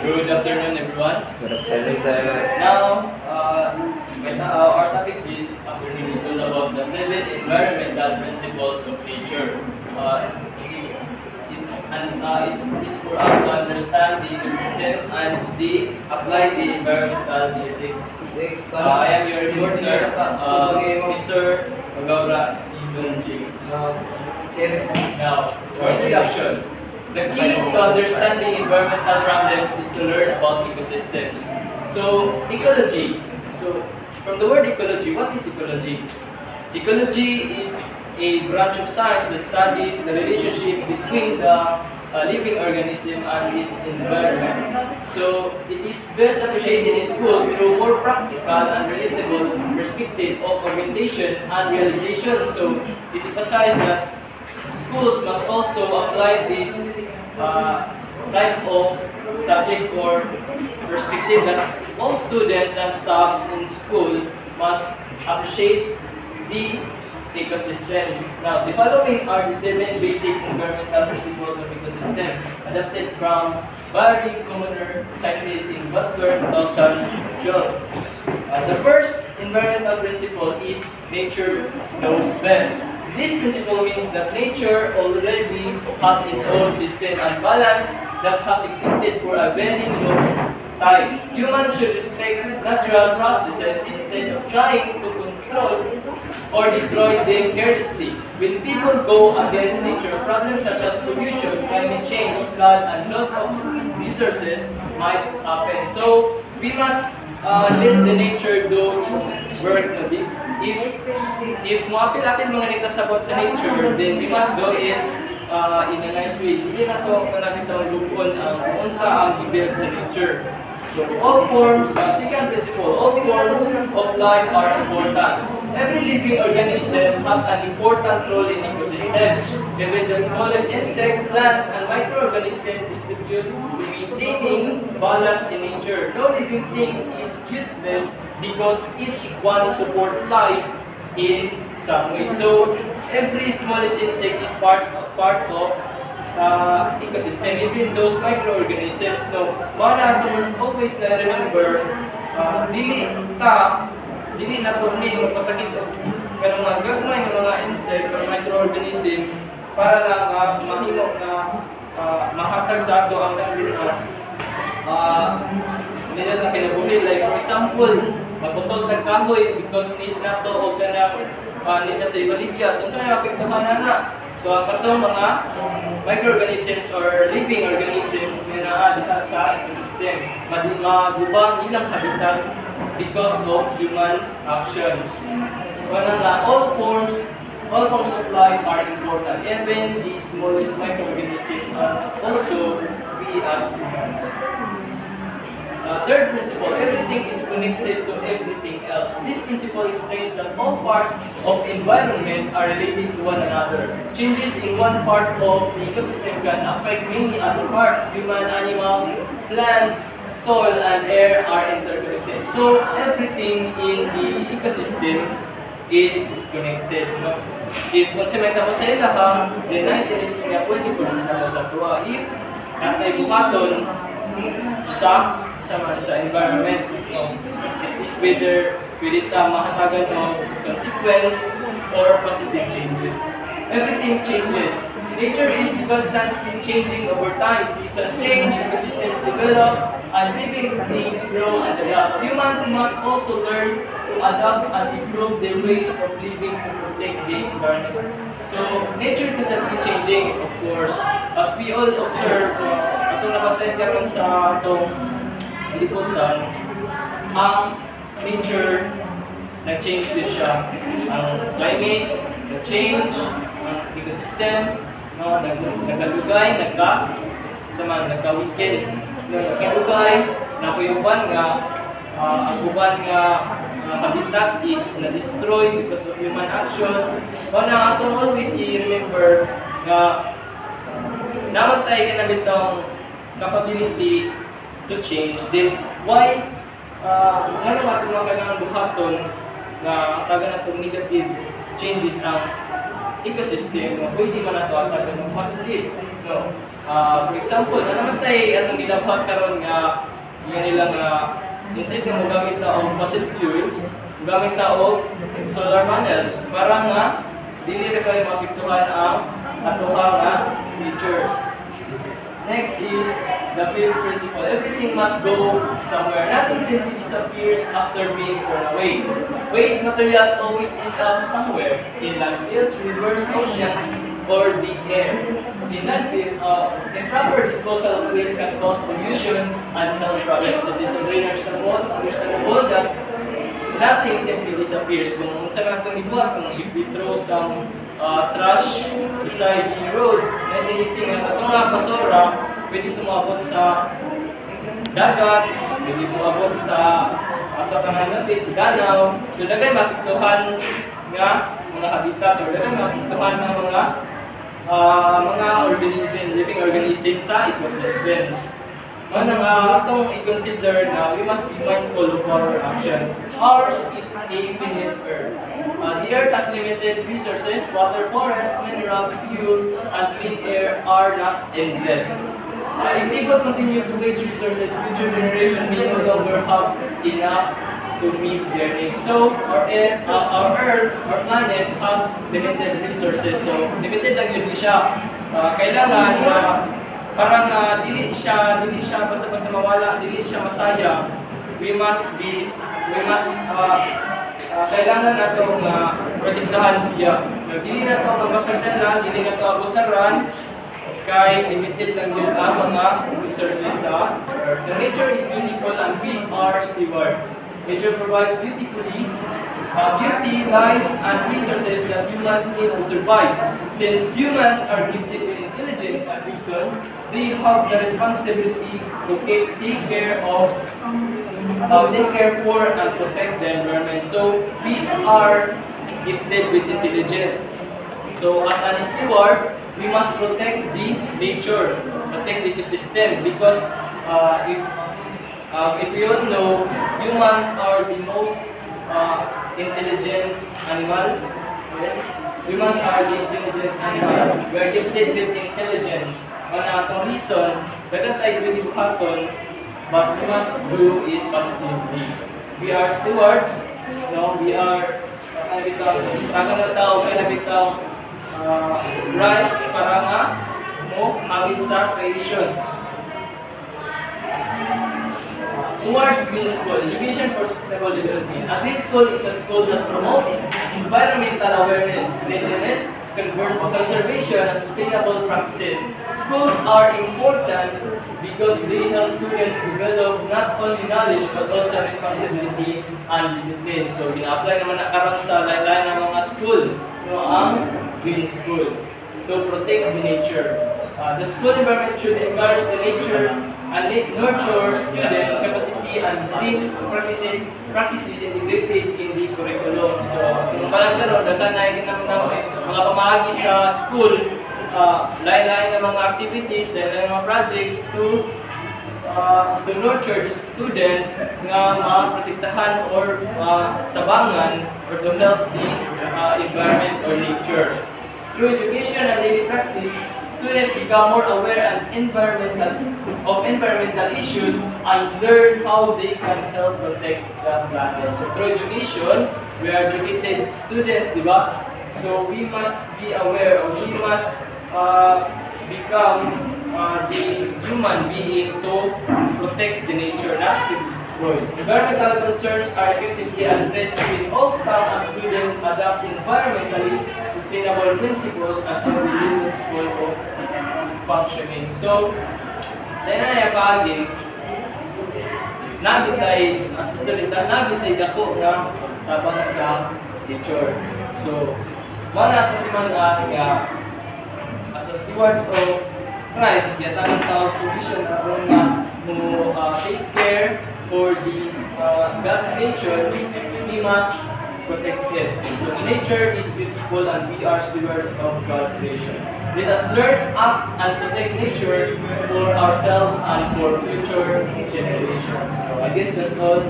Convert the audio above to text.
Good afternoon, everyone. Good afternoon, sir. Now, our topic this afternoon is all about the 7 environmental principles of nature. It is for us to understand the ecosystem and apply the environmental ethics. I am your reporter, Mr. Magaura Izon James. Now, for introduction, the key to understanding environmental problems is to learn about ecosystems. So, ecology. So, from the word ecology, what is ecology? Ecology is a branch of science that studies the relationship between the living organism and its environment. So, it is best appreciated in school through more practical and relatable perspective of orientation and realization. So, it emphasizes that schools must also apply this type of subject or perspective that all students and staffs in school must appreciate the ecosystems. Now, the following are the 7 basic environmental principles of ecosystem adapted from Barry Commoner cited in Butler 2012. The first environmental principle is nature knows best. This principle means that nature already has its own system and balance that has existed for a very long time. Humans should respect natural processes instead of trying to control or destroy them carelessly. When people go against nature, problems such as pollution, climate change, flood, and loss of resources might happen. So we must let the nature do its work. If moapil-apil mga nito sabot sa nature, then we must do it in a nice way. Hindi na ito manapit ang lupon kung unsa ang gibuild sa nature. So all forms, second principle, all forms of life are important. Every living organism has an important role in ecosystem. Even the smallest insect, plants, and microorganisms distribute to maintaining balance in nature. No living thing is useless because each one supports life in some way. So every smallest insect is part of ecosystem. Even those microorganisms, no, para always na remember, dili na po ni magpasakit kanang mga gagmay ng mga insect or microorganism para lang mahimo na mahatag sa ato ang nila na kinabuhi. Like for example, maputol tag kahoy because need na to o need na to ibaligya. So saan apektuhan na? So ang katong mga microorganisms or living organisms na diha sa ecosystem, magubang ilang habitat because of human actions. All forms of life are important. Even the smallest microorganisms also we as humans. Third principle, everything is connected to everything else. This principle explains that all parts of environment are related to one another. Changes in one part of the ecosystem can affect many other parts. Human, animals, plants, soil, and air are interconnected. So everything in the ecosystem is connected. No? If konsementa mo sa ilaha, then natin nga pwede po na mo sa tuwa. If natay buhaton sa environment, no, it is whether mahatagan o consequence or positive changes. Everything changes. Nature is constantly changing over time. Seasons change, ecosystems develop, and living things grow and adapt. Humans must also learn to adapt and improve their ways of living to protect the environment. So, nature is constantly changing, of course. As we all observe, itong nabatay karon sa itong liputan, ang nature nag-change din siya. Ang climate nag-change, ang ecosystem nagkalugay, nagka-weekend, nagkalugay, napuyuban nga ang uban nga habitat is na-destroy because of human action. Wana atong always i-remember nga naman tayo kanabitong capability to change. Then, why ano natin mga kailangan buhaton na taga na itong negative changes ang ecosystem, pwede man nato ang taga ng positive. No? For example, na namatay anong gilabhat karon nga yung nilang instead nga mogamit na og fossil fuels, mogamit na og solar panels para nga dili ra kayo maapektuhan ang atoha nga nature. Next is the field principle. Everything must go somewhere. Nothing simply disappears after being thrown away. Waste materials always end up somewhere, in landfills, rivers, oceans, or the air. In landfill, improper disposal of waste can cause pollution and health problems. It is very understandable that nothing simply disappears. Kung sa natin ibuhat, kung if we throw some trash beside the road, natin nga itong mga basura, pwede tumabot sa dagat, pwede tumabot sa kasakangan natin, sa danaw. So, dagay mapiktuhan nga mga habitat or dagay mapiktuhan ng mga living organisms sa ecosystems. Manang atong i-consider na we must be mindful of our action. Ours is a finite earth. The earth has limited resources. Water, forests, minerals, fuel, and clean air are not endless. If people continue to waste resources, future generations may no longer have enough to meet their needs. So, our Earth, our planet has limited resources. So, limited lang yun siya. Kailangan na parang dili siya basta-basta mawala, dili siya masaya. Kailangan nato protektahan siya. Dili na ito mabasaran, dili na ito abusaran, kay limited lang yun ang mga resources sa Earth. So nature is beautiful and we are stewards. Nature provides beauty, life, and resources that humans need to survive. Since humans are gifted with intelligence and reason, they have the responsibility to take care for and protect the environment. So we are gifted with intelligence. So as a steward, we must protect the nature, protect the ecosystem, because if we all know, humans are the most intelligent animal. Yes, humans are the intelligent animal. We are gifted with intelligence. Ang atong reason, dagat tayo pwede buhaton, but we must do it positively. We are stewards, no? We are kanabitaw right para nga mo hawid sa creation. Towards green school, education for sustainable development. A green school is a school that promotes environmental awareness, cleanliness, conservation, and sustainable practices. Schools are important because they help students develop not only knowledge but also responsibility and discipline. So, gina-apply naman na karon sa lain-lain ng mga school, no, ang green school to protect the nature. The school environment should encourage the nature and nurture students' capacity and green practices integrated in the curriculum. So, kung parang gano'n, daghan na yung mga pamahagi sa school, lain-lain na mga activities, lain-lain na mga projects to nurture the students nga maprotektahan or tabangan or to help the environment or nature. Through education and daily practice, students become more aware of environmental issues and learn how they can help protect the planet. So through education, we are educated students, di ba? So we must be aware, or we must become the human being to protect the nature, not to destroy. Environmental concerns are effectively addressed when all staff and students adopt environmentally sustainable principles at the within the school of functioning. So, sa ina pagi, nagitay dako nga tabang sa nature. So, mana ito naman nga as a stewards of Christ, yata ng tao provision aron nga mo take care for the God's nature, we must protect it. So nature is beautiful and we are stewards of God's creation. Let us learn, act, and protect nature for ourselves and for future generations. So I guess that's all.